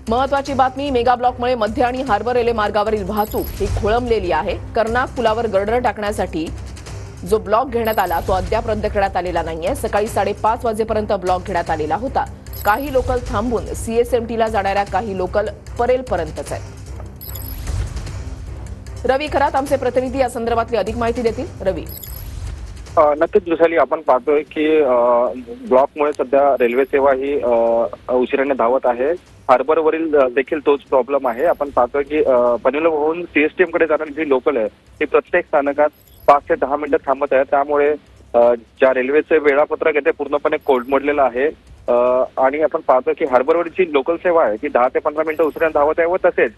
महत्वाची बातमी, मेगा ब्लॉकमुळे मध्य आणि हार्बर रेल्वे मार्गावरील वाहतूक ही खोळंबलेली आहे। कर्नाक पुलावर गर्डर टाकण्यासाठी जो ब्लॉक घेण्यात आला तो अद्याप रद्द करण्यात आलेला नाहीये। सकाळी 5:30 वाजेपर्यंत ब्लॉक घेण्यात आलेला होता। काही लोकल थांबून सीएसएमटीला जाणाऱ्या काही लोकल परेलपर्यंतच आहेत। रवी खरात आमचे प्रतिनिधी या संदर्भातली अधिक माहिती देतील। रवी, नक्कीच वृषाली, आपण पाहतोय की ब्लॉकमुळे सध्या रेल्वे सेवा ही उशिराने धावत आहे। हार्बरवरील देखील तोच प्रॉब्लेम आहे। आपण पाहतोय की पनवेलहून सीएसटीएम कडे जाणारी जी लोकल आहे ती प्रत्येक स्थानकात 5 ते 10 मिनिटं थांबत आहे। त्यामुळे ज्या रेल्वेचे वेळापत्रक आहे ते पूर्णपणे कोलमडलेलं आहे। आणि आपण पाहतो की हार्बरवरील जी लोकल सेवा आहे ती 10 ते 15 मिनिटं उशिराने धावत आहे व तसेच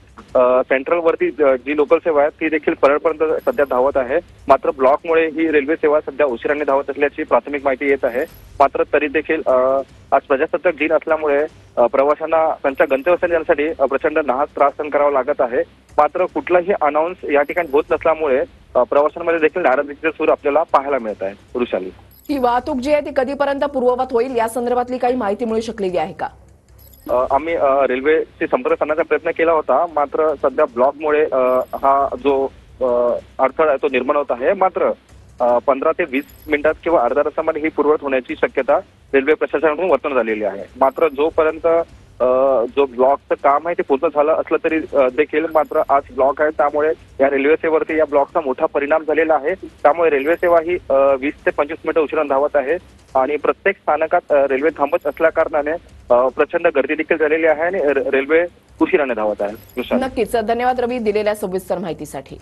सेंट्रलवरती जी लोकल सेवा आहे ती देखील परळपर्यंत सध्या धावत आहे। मात्र ब्लॉकमुळे ही रेल्वे सेवा सध्या उशिराने धावत असल्याची प्राथमिक माहिती येत आहे। मात्र तरी देखील आज प्रजासत्ताक दिन असल्यामुळे प्रवाशांना त्यांच्या गंतव्यस्थानी जाण्यासाठी प्रचंड नाहक त्रास सहन करावा लागत आहे। मात्र कुठलाही अनाउन्स या ठिकाणी होत नसल्यामुळे प्रवाशांमध्ये देखील नाराजीचे सूर आपल्याला पाहायला मिळत आहे। वृषाली, ही वाहतूक जी आहे ती कधीपर्यंत पूर्ववत होईल या संदर्भातली काही माहिती मिळू शकलेली आहे का? आम्ही रेल्वेशी संपर्क साधण्याचा प्रयत्न केला होता, मात्र सध्या ब्लॉकमुळे हा जो अडथळा आहे तो निर्माण होत आहे। मात्र 15 ते 20 मिनिटात किंवा अर्ध्या तासामध्ये ही पूर्ववत होण्याची शक्यता रेल्वे प्रशासनाकडून वर्तवण्यात आलेली आहे। मात्र जोपर्यंत जो ब्लॉकचं काम आहे ते पूर्ण झालं असलं तरी देखील मात्र आज ब्लॉक आहे, त्यामुळे या रेल्वे सेवेवरती या ब्लॉकचा मोठा परिणाम झालेला आहे। त्यामुळे रेल्वे सेवा ही 20 ते 25 मिनिटं उशिराने धावत आहे आणि प्रत्येक स्थानकात रेल्वे थांबत असल्या कारणाने प्रचंड गर्दी देखील झालेली आहे आणि रेल्वे उशिराने धावत आहे। नक्कीच, धन्यवाद रवी दिलेल्या सविस्तर माहितीसाठी।